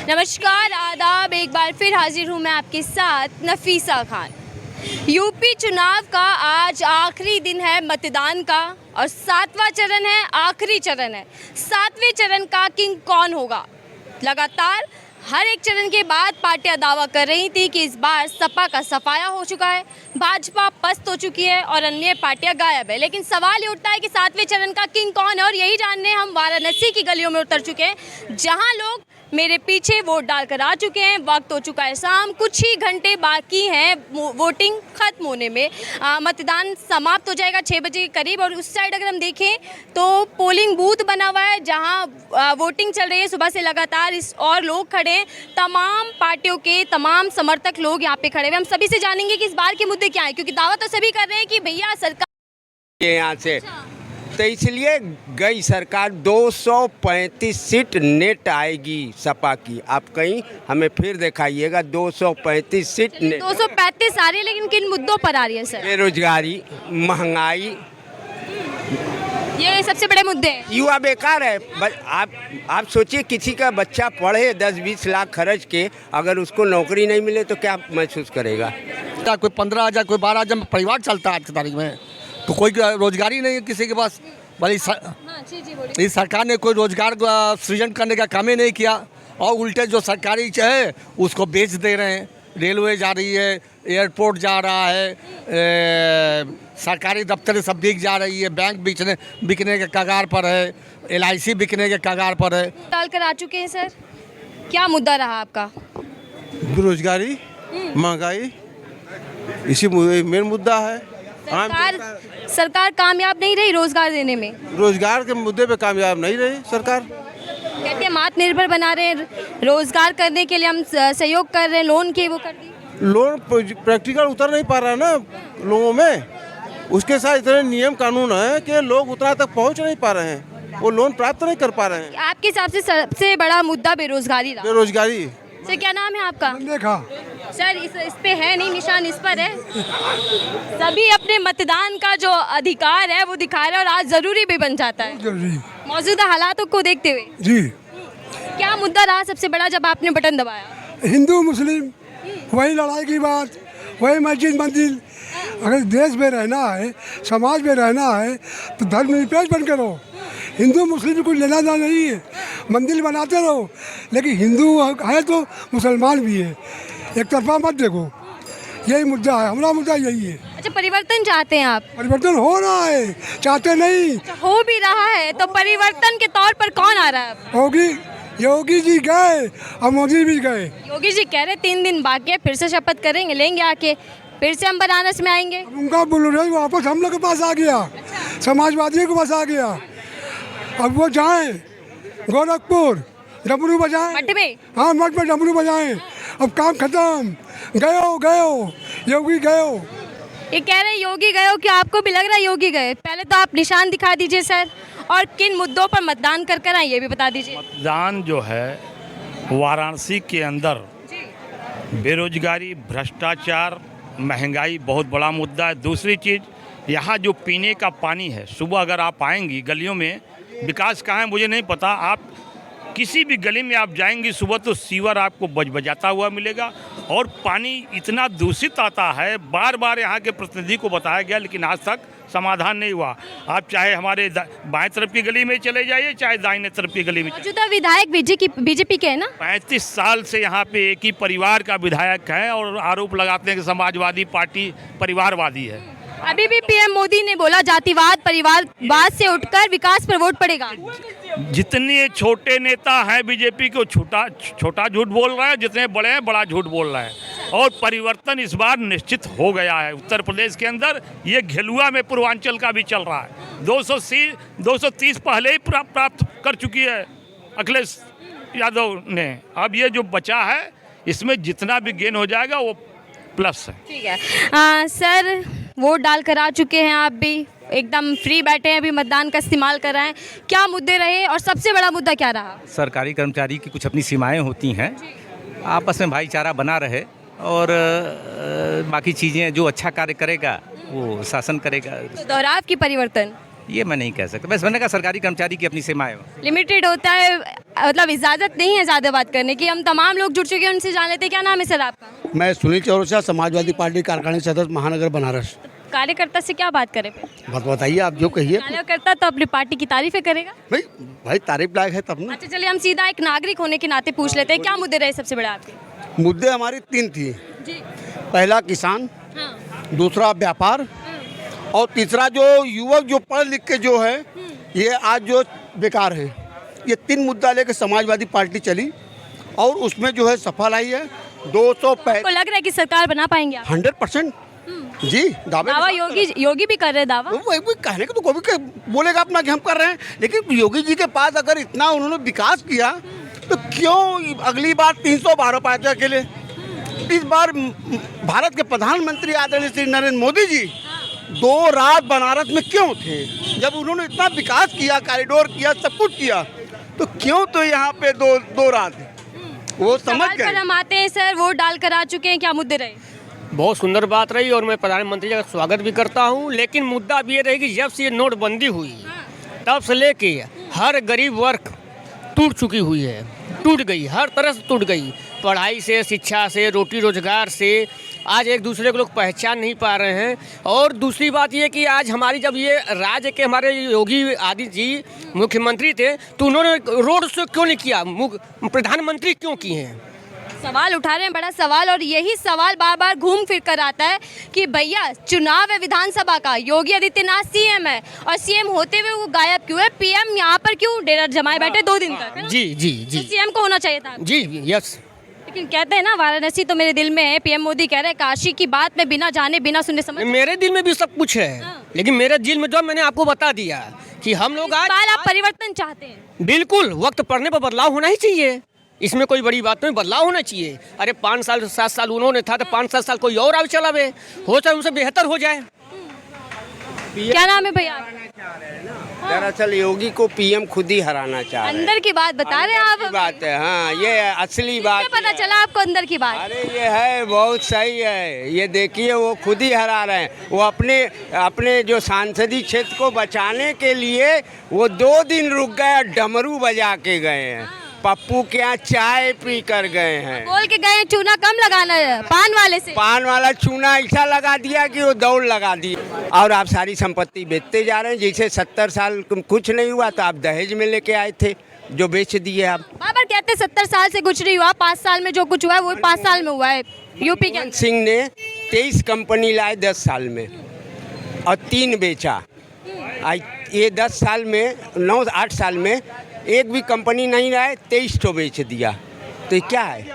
नमस्कार, आदाब। एक बार फिर हाजिर हूँ मैं आपके साथ नफीसा खान। यूपी चुनाव का आज आखिरी दिन है मतदान का और 7वां चरण है, आखिरी चरण है। 7वें चरण का किंग कौन होगा? लगातार हर एक चरण के बाद पार्टियां दावा कर रही थी कि इस बार सपा का सफाया हो चुका है, भाजपा पस्त हो चुकी है और अन्य पार्टियां गायब है। लेकिन सवाल ये उठता है कि 7वें चरण का किंग कौन है, और यही जानने हम वाराणसी की गलियों में उतर चुके हैं, जहां लोग मेरे पीछे वोट डालकर आ चुके हैं। वक्त हो चुका है शाम, कुछ ही घंटे बाकी हैं वोटिंग खत्म होने में। मतदान समाप्त हो जाएगा 6 बजे के करीब। और उस साइड अगर हम देखें तो पोलिंग बूथ बना हुआ है जहां वोटिंग चल रही है सुबह से लगातार। और लोग खड़े हैं, तमाम पार्टियों के तमाम समर्थक लोग यहाँ पे खड़े हुए। हम सभी से जानेंगे कि इस बार के मुद्दे क्या है, क्योंकि दावा तो सभी कर रहे हैं कि भैया सरकार यहाँ से तो इसलिए गई सरकार 235 सीट नेट आएगी सपा की। आप कहीं हमें फिर दिखाइएगा 235 सीट नेट। 235 आ रही है, लेकिन किन मुद्दों पर आ रही है सर? बेरोजगारी, महंगाई, ये सबसे बड़े मुद्दे हैं। युवा बेकार है। आप सोचिए, किसी का बच्चा पढ़े 10-20 लाख खर्च के, अगर उसको नौकरी नहीं मिले तो क्या महसूस करेगा? कोई 15,000 कोई 12,000 परिवार चलता है आज की तारीख में, तो कोई रोजगारी नहीं है किसी के पास। भले इस सरकार ने कोई रोजगार सृजन करने का काम ही नहीं किया, और उल्टे जो सरकारी है उसको बेच दे रहे हैं। रेलवे जा रही है, एयरपोर्ट जा रहा है, सरकारी दफ्तर सब बिक जा रही है, बैंक बिकने के कगार पर है, LIC बिकने के कगार पर है। डालकर आ चुके हैं सर, क्या मुद्दा रहा आपका? बेरोजगारी, महंगाई, इसी मेन मुद्दा है। सरकार कामयाब नहीं रही रोजगार देने में। रोजगार के मुद्दे पे कामयाब नहीं रही सरकार। कहते हैं आत्मनिर्भर बना रहे हैं, रोजगार करने के लिए हम सहयोग कर रहे हैं, लोन के वो कर दी। लोन प्रैक्टिकल उतर नहीं पा रहा है ना लोगों में। उसके साथ इतने नियम कानून है कि लोग उतना तक पहुंच नहीं पा रहे हैं, वो लोन प्राप्त नहीं कर पा रहे हैं। आपके हिसाब से सबसे बड़ा मुद्दा बेरोजगारी रहा? बेरोजगारी। सर क्या नाम है आपका? देखा सर इस पे है नहीं, निशान इस पर है। सभी अपने मतदान का जो अधिकार है वो दिखा रहे हैं, और आज जरूरी भी बन जाता है मौजूदा हालातों को देखते हुए। जी, क्या मुद्दा रहा सबसे बड़ा जब आपने बटन दबाया? हिंदू मुस्लिम वही लड़ाई की बात, वही मस्जिद मंदिर। अगर देश में रहना है, समाज में रहना है, तो धर्मनिरपेक्ष बन के रहो। हिंदू मुस्लिम को लेना देना नहीं है, मंदिर बनाते रहो, लेकिन हिंदू है तो मुसलमान भी है, एक तरफा मत देखो। यही मुद्दा है, हमारा मुद्दा यही है। अच्छा, परिवर्तन चाहते हैं आप? परिवर्तन हो रहा है, चाहते नहीं। हो भी रहा है, तो परिवर्तन के तौर पर कौन आ रहा है? योगी जी गए और मोदी भी गए। योगी जी कह रहे 3 दिन बाकी है, फिर से शपथ करेंगे, लेंगे आके, फिर से हम बनारस में आएंगे। उनका बोल रहे वापस हम लोग के पास आ गया, समाजवादियों के पास आ गया। अब वो जाएं गोरखपुर, डमरू बजाएं मठ में। हाँ, मठ में डमरू बजाएं। अब काम खत्म, गयो योगी गयो। ये कह रहे योगी गए हो, क्या आपको भी लग रहा है योगी गए? पहले तो आप निशान दिखा दीजिए सर, और किन मुद्दों पर मतदान कर आए ये भी बता दीजिए। मतदान जो है वाराणसी के अंदर बेरोजगारी, भ्रष्टाचार, महंगाई बहुत बड़ा मुद्दा है। दूसरी चीज़, यहाँ जो पीने का पानी है, सुबह अगर आप आएंगी गलियों में, विकास कहाँ है मुझे नहीं पता, आप किसी भी गली में आप जाएंगी सुबह तो सीवर आपको बजबजाता हुआ मिलेगा, और पानी इतना दूषित आता है। बार बार यहाँ के प्रतिनिधि को बताया गया, लेकिन आज तक समाधान नहीं हुआ। आप चाहे हमारे बाएं तरफ की गली में चले जाइए, चाहे दाहिने तरफ की गली में। मौजूदा विधायक बीजेपी के है ना? 35 साल से यहाँ पे एक ही परिवार का विधायक है, और आरोप लगाते हैं कि समाजवादी पार्टी परिवारवादी है। अभी भी पीएम मोदी ने बोला जातिवाद परिवारवाद से उठकर विकास पर वोट पड़ेगा। जितने छोटे नेता हैं बीजेपी को छोटा झूठ बोल रहे हैं, जितने बड़े हैं बड़ा झूठ बोल रहे हैं। और परिवर्तन इस बार निश्चित हो गया है उत्तर प्रदेश के अंदर। ये घेलुआ में पूर्वांचल का भी चल रहा है। 230 पहले ही प्राप्त कर चुकी है अखिलेश यादव ने। अब ये जो बचा है इसमें जितना भी गेन हो जाएगा वो प्लस है। ठीक है सर, वोट डालकर आ चुके हैं, आप भी एकदम फ्री बैठे हैं, अभी मतदान का इस्तेमाल कर रहे हैं। क्या मुद्दे रहे और सबसे बड़ा मुद्दा क्या रहा? सरकारी कर्मचारी की कुछ अपनी सीमाएं होती हैं, आपस में भाईचारा बना रहे, और बाकी चीज़ें जो अच्छा कार्य करेगा वो शासन करेगा। तो दोहराव की परिवर्तन ये मैं नहीं कह सकता। बस मैंने कहा सरकारी कर्मचारी की अपनी सीमाएं हो। लिमिटेड होता है, मतलब इजाज़त नहीं है ज़्यादा बात करने की। हम तमाम लोग जुड़ चुके हैं, उनसे जान लेते हैं। क्या नाम है सर आपका? मैं सुनील चौरसिया, समाजवादी पार्टी कार्यकारिणी सदस्य महानगर बनारस। कार्यकर्ता से क्या बात करें? बात बताइए, आप जो कहिए। कार्यकर्ता तो अपनी पार्टी की तारीफें करेगा। भाई तारीफ लायक है तब ना। अच्छा चलिए, हम सीधा एक नागरिक होने के नाते पूछ लेते हैं, क्या मुद्दे रहे सबसे बड़े आपके? मुद्दे हमारी 3 थी। जी। पहला किसान, हाँ। दूसरा व्यापार, और तीसरा जो युवक जो पढ़ लिख के जो है ये आज जो बेकार है। ये 3 मुद्दा लेकर समाजवादी पार्टी चली और उसमें जो है सफल आई है। 205 आपको लग रहा है कि सरकार बना पाएंगे आप? 100% जी। दावा योगी भी कर रहे हैं दावा। वो कहने को तो कोई भी बोलेगा अपना कि हम कर रहे हैं, लेकिन योगी जी के पास अगर इतना उन्होंने विकास किया तो क्यों अगली बार 312 पाए थे अकेले? इस बार भारत के प्रधानमंत्री आदरणीय श्री नरेंद्र मोदी जी 2 रात बनारस में क्यों थे? जब उन्होंने इतना विकास किया, कॉरिडोर किया, सब कुछ किया, तो क्यों तो यहाँ पे दो रात वो समझ गए। हम आते हैं सर, वोट डाल कर आ चुके हैं, क्या मुद्दे रहे? बहुत सुंदर बात रही और मैं प्रधानमंत्री जी का स्वागत भी करता हूँ, लेकिन मुद्दा अब ये रहेगी जब से ये नोटबंदी हुई तब से लेके हर गरीब वर्ग टूट चुकी हुई है, टूट गई, हर तरह से टूट गई। पढ़ाई से, शिक्षा से, रोटी रोजगार से आज एक दूसरे को लोग पहचान नहीं पा रहे हैं। और दूसरी बात ये कि आज हमारी जब ये राज्य के हमारे योगी आदित्य जी मुख्यमंत्री थे तो उन्होंने रोड शो क्यों नहीं किया? प्रधानमंत्री क्यों किए हैं? सवाल उठा रहे हैं, बड़ा सवाल, और यही सवाल बार बार घूम फिर कर आता है कि भैया चुनाव है विधानसभा का, योगी आदित्यनाथ सीएम है और सीएम होते हुए वो गायब क्यों है? पीएम यहाँ पर क्यों डेरा जमाए बैठे 2 दिन तक? जी जी जी, सीएम को होना चाहिए था। जी यस। लेकिन कहते हैं ना, वाराणसी तो मेरे दिल में है। पीएम मोदी कह रहे हैं काशी की बात में बिना जाने बिना सुने समझ। मेरे दिल में भी सब कुछ है, लेकिन मेरे दिल में जो मैंने आपको बता दिया कि हम लोग आज आप परिवर्तन चाहते हैं। बिल्कुल, वक्त पड़ने पर बदलाव होना ही चाहिए, इसमें कोई बड़ी बात नहीं, बदलाव होना चाहिए। अरे 5 साल 7 साल उन्होंने था तो 5-7 साल कोई और आगे चलावे, हो चाहे उनसे बेहतर हो जाए। क्या नाम है भैया? दरअसल योगी को पीएम खुद ही हराना चाह रहे हैं। अंदर की बात बता रहे हैं आप? की बात है, हाँ, ये असली बात क्या पता चला आपको अंदर की बात? अरे ये है, बहुत सही है। ये देखिए वो खुद ही हरा रहे हैं। वो अपने जो सांसदीय क्षेत्र को बचाने के लिए वो 2 दिन रुक गए, डमरू बजा के गए हैं, पप्पू के यहाँ चाय पी कर गए हैं। बोल के गए चूना कम लगाना है पान वाले से। पान वाला चूना ऐसा लगा दिया कि वो दौड़ लगा दी। और आप सारी संपत्ति बेचते जा रहे हैं। जैसे 70 साल कुछ नहीं हुआ तो आप दहेज में लेके आए थे, जो बेच दिए आप। बाबर कहते 70 साल से कुछ नहीं हुआ, 5 साल में जो कुछ हुआ है वो 5 साल में हुआ है। यूपी के सिंह ने 23 कंपनी लाए 10 साल में और 3 बेचा। ये 10 साल में 9-8 साल में एक भी कंपनी नहीं लाए, 23 ठो बेच दिया। तो ये क्या है?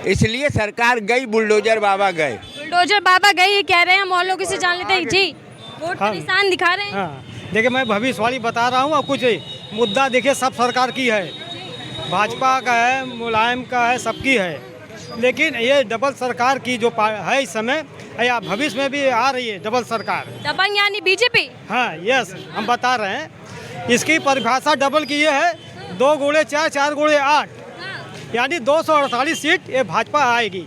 इसलिए सरकार गई, बुलडोजर बाबा गए। बुलडोजर बाबा गए, ये कह रहे हैं। हम और लोगों से जान लेते हैं जी, वोट का निशान दिखा रहे हैं। हाँ, देखिए मैं भविष्यवाणी बता रहा हूँ। अब कुछ मुद्दा देखिए सब सरकार की है, भाजपा का है, मुलायम का है, सबकी है, लेकिन ये डबल सरकार की जो है इस समय या भविष्य में भी आ रही है डबल सरकार। डबल यानी बीजेपी? हाँ यस, हम बता रहे हैं। इसकी परिभाषा डबल की ये है, 2 गुणे 4, 4 गुणे 8, यानी 248 सीट ये भाजपा आएगी।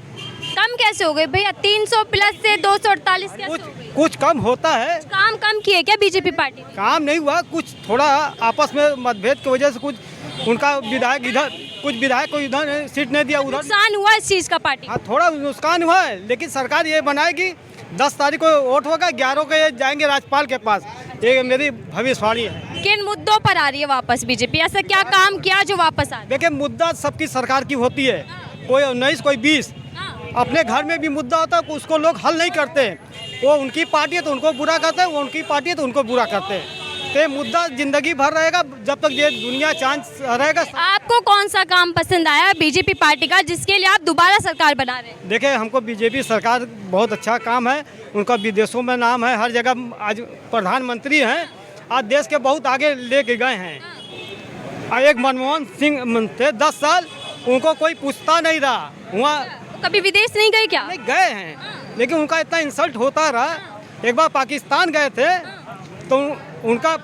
कम कैसे हो गए भैया? 300 प्लस से 248 कैसे हो गए? कुछ कम होता है। काम कम किए क्या बीजेपी पार्टी? काम नहीं हुआ, कुछ थोड़ा आपस में मतभेद की वजह से कुछ उनका विधायक इधर, कुछ विधायक को इधर सीट नहीं दिया, उधर नुकसान हुआ इस चीज़ का पार्टी। हाँ थोड़ा नुकसान हुआ है, लेकिन सरकार ये बनाएगी। 10 तारीख को वोट होगा, 11 को ये जाएंगे राज्यपाल के पास। ये मेरी भविष्यवाणी है। किन मुद्दों पर आ रही है वापस बीजेपी? ऐसा क्या काम किया जो वापस आ? देखिए मुद्दा सबकी सरकार की होती है, कोई 19 कोई 20। अपने घर में भी मुद्दा होता है, उसको लोग हल नहीं करते। वो उनकी पार्टी है तो उनको बुरा करते हैं, वो उनकी पार्टी है तो उनको बुरा करते हैं। तो मुद्दा जिंदगी भर रहेगा जब तक ये दुनिया चांस रहेगा। आपको कौन सा काम पसंद आया बीजेपी पार्टी का जिसके लिए आप दोबारा सरकार बना रहे हैं? देखिए हमको बीजेपी सरकार बहुत अच्छा काम है, उनका विदेशों में नाम है, हर जगह आज प्रधानमंत्री हैं, आज देश के बहुत आगे लेके गए हैं। एक मनमोहन सिंह थे 10 साल, उनको कोई पूछता नहीं रहा। वहाँ कभी विदेश नहीं गए क्या? नहीं गए हैं, लेकिन उनका इतना इंसल्ट होता रहा। एक बार पाकिस्तान गए थे तो उनका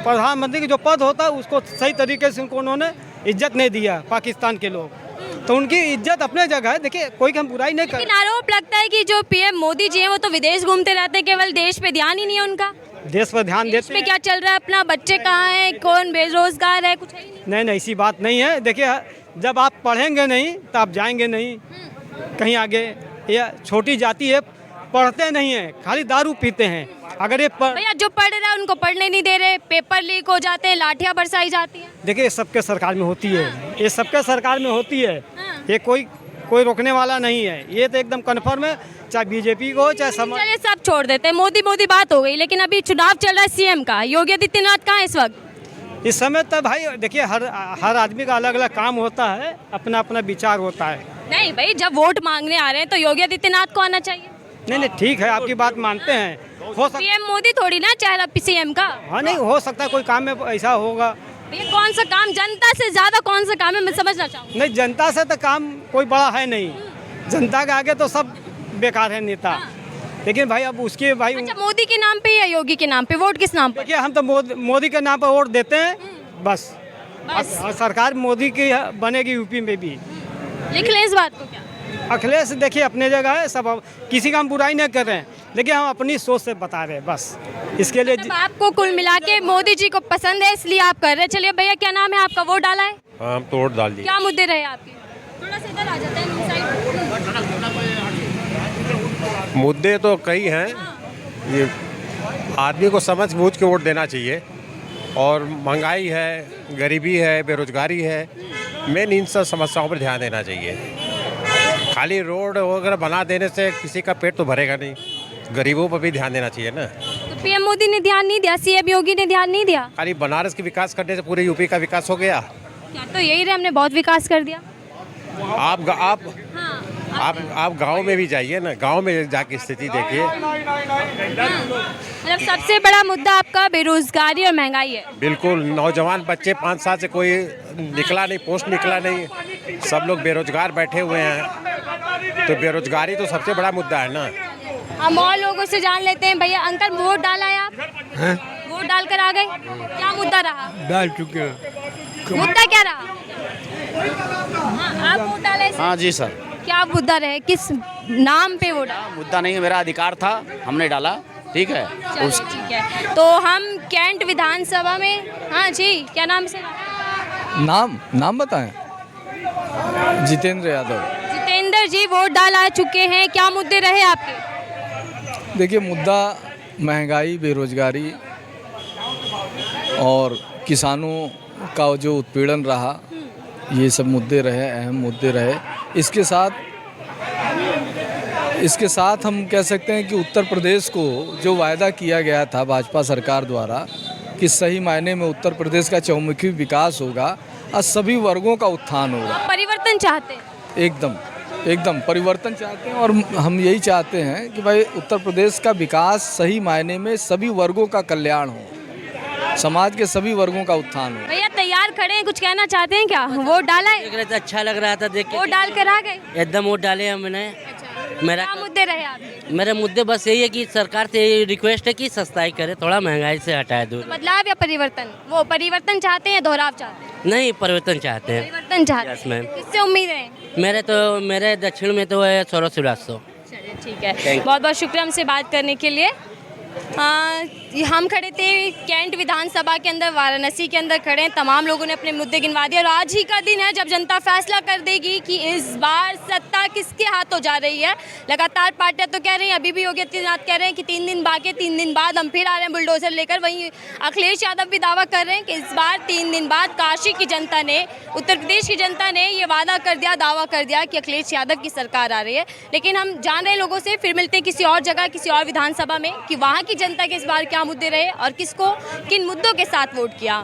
प्रधानमंत्री की जो पद होता है उसको सही तरीके से उन्होंने इज्जत नहीं दिया पाकिस्तान के लोग। तो उनकी इज्जत अपने जगह है, देखिए कोई हम बुराई नहीं कर। लेकिन आरोप लगता है कि जो पीएम मोदी जी हैं वो तो विदेश घूमते रहते हैं, केवल देश पे ध्यान ही नहीं है उनका। देश पर ध्यान देते इसमें हैं। क्या चल रहा है अपना? बच्चे कहाँ हैं? कौन बेरोजगार है? कुछ है ही नहीं। नहीं, ऐसी बात नहीं है। देखिए, जब आप पढ़ेंगे नहीं तो आप जाएंगे नहीं कहीं आगे। ये छोटी जाति है, पढ़ते नहीं हैं, खाली दारू पीते हैं। अगर ये भैया जो पढ़ रहा है उनको पढ़ने नहीं दे रहे, पेपर लीक हो जाते हैं, लाठियाँ बरसाई जाती हैं। देखिए, ये सबके सरकार में होती है, ये सबके सरकार में होती है। ये कोई रोकने वाला नहीं है, ये तो एकदम कन्फर्म है, चाहे बीजेपी को चाहे समाज। चलिए सब छोड़ देते हैं, मोदी बात हो गई, लेकिन अभी चुनाव चल रहा है सीएम का। योगी आदित्यनाथ कहाँ है इस वक्त? इस समय तो भाई देखिए, हर आदमी का अलग अलग काम होता है, अपना अपना विचार होता है। नहीं भाई, जब वोट मांगने आ रहे हैं तो योगी आदित्यनाथ को आना चाहिए। नहीं, ठीक है, आपकी बात मानते हैं। हो सकता, पीएम मोदी थोड़ी ना चेहरा सीएम का। हाँ नहीं, हो सकता है कोई काम में ऐसा होगा। ये कौन सा काम, जनता से ज्यादा कौन सा काम है, मैं समझना चाहूँ। नहीं, जनता से तो काम कोई बड़ा है नहीं, जनता के आगे तो सब बेकार है नेता। लेकिन भाई अब उसके भाई अच्छा, मोदी के नाम पे या योगी के नाम पे वोट किस नाम पे? देखिए, हम तो मोदी के नाम पर वोट देते हैं बस। और सरकार मोदी की बनेगी यूपी में भी। लिख लें इस बात को क्या? अखिलेश देखिए अपने जगह है, सब किसी का हम बुराई नहीं कर रहे हैं, लेकिन हम अपनी सोच से बता रहे हैं बस। इसके लिए मतलब आपको कुल मिला के मोदी जी को पसंद है इसलिए आप कर रहे हैं। चलिए भैया, क्या नाम है आपका? वोट डाला है? हाँ, हम तो वोट डाल दिए। क्या मुद्दे रहे आपके? थोड़ा सा इधर आ जाते हैं मुद्दे तो कई हैं, ये आदमी को समझ बूझ के वोट देना चाहिए। और महंगाई है, गरीबी है, बेरोजगारी है, मेन इन सब समस्याओं पर ध्यान देना चाहिए। खाली रोड वगैरह बना देने से किसी का पेट तो भरेगा नहीं, गरीबों पर भी ध्यान देना चाहिए ना। तो पीएम मोदी ने ध्यान नहीं दिया, सीएम योगी ने ध्यान नहीं दिया। खाली बनारस के विकास करने से पूरे यूपी का विकास हो गया। क्या तो यही रहे, हमने बहुत विकास कर दिया। आप गांव में भी जाइए ना, गांव में जाके स्थिति देखिए। मतलब सबसे बड़ा मुद्दा आपका बेरोजगारी और महंगाई है। बिल्कुल, नौजवान बच्चे 5 साल से कोई निकला नहीं, पोस्ट निकला नहीं, सब लोग बेरोजगार बैठे हुए हैं। तो बेरोजगारी तो सबसे बड़ा मुद्दा है ना। हम और लोगों से जान लेते हैं। भैया अंकल, वोट डाला है आप? वोट डालकर आ गए, क्या मुद्दा रहा? डाल चुके हैं। मुद्दा क्या रहा? हाँ, आप वोट डाले? हाँ जी सर। क्या मुद्दा रहे, किस नाम पे वोट डाला? मुद्दा नहीं है, मेरा अधिकार था, हमने डाला। ठीक है, चलो ठीक है। तो हम कैंट विधानसभा में, हाँ जी, क्या नाम से? नाम बताएं। जितेंद्र यादव। जितेंद्र जी वोट डाल आ चुके हैं, क्या मुद्दे रहे आपके? देखिए, मुद्दा महंगाई, बेरोजगारी और किसानों का जो उत्पीड़न रहा, ये सब मुद्दे रहे, अहम मुद्दे रहे। इसके साथ हम कह सकते हैं कि उत्तर प्रदेश को जो वायदा किया गया था भाजपा सरकार द्वारा कि सही मायने में उत्तर प्रदेश का चहुमुखी विकास होगा और सभी वर्गों का उत्थान होगा। परिवर्तन चाहते हैं? एकदम परिवर्तन चाहते हैं। और हम यही चाहते हैं कि भाई उत्तर प्रदेश का विकास सही मायने में सभी वर्गों का कल्याण हो, समाज के सभी वर्गों का उत्थान हो। भैया तैयार खड़े हैं, कुछ कहना चाहते हैं क्या? वोट डाला है? देख रहे थे, अच्छा लग रहा था देख के। वोट डाल कर आ गए? एकदम वोट डाले हमने। मेरा क्या मुद्दे रहे आपके? मेरे मुद्दे बस यही है कि सरकार से यही रिक्वेस्ट है कि सस्ताई करे, थोड़ा महंगाई से हटाए दूर। बदलाव या परिवर्तन? वो परिवर्तन चाहते हैं, दोहराव चाहते हैं? नहीं, परिवर्तन चाहते हैं। परिवर्तन चाहते Yes, हैं। ma'am। किससे उम्मीद है? मेरे दक्षिण में तो है सौरभ श्रीवास्तव। चलिए ठीक है, बहुत बहुत शुक्रिया हमसे बात करने के लिए। हम खड़े थे कैंट विधानसभा के अंदर, वाराणसी के अंदर खड़े हैं। तमाम लोगों ने अपने मुद्दे गिनवा दिए और आज ही का दिन है जब जनता फैसला कर देगी कि इस बार सत्ता किसके हाथों जा रही है। लगातार पार्टियां तो कह रही हैं, अभी भी योगी आदित्यनाथ कह रहे हैं कि 3 दिन बाकी, 3 दिन बाद हम फिर आ रहे हैं बुलडोजर लेकर। वहीं अखिलेश यादव भी दावा कर रहे हैं कि इस बार 3 दिन बाद काशी की जनता ने, उत्तर प्रदेश की जनता ने ये वादा कर दिया, दावा कर दिया कि अखिलेश यादव की सरकार आ रही है। लेकिन हम जान रहे हैं लोगों से, फिर मिलते हैं किसी और जगह, किसी और विधानसभा में, कि वहाँ की जनता के इस बार क्या मुद्दे रहे और किसको किन मुद्दों के साथ वोट किया।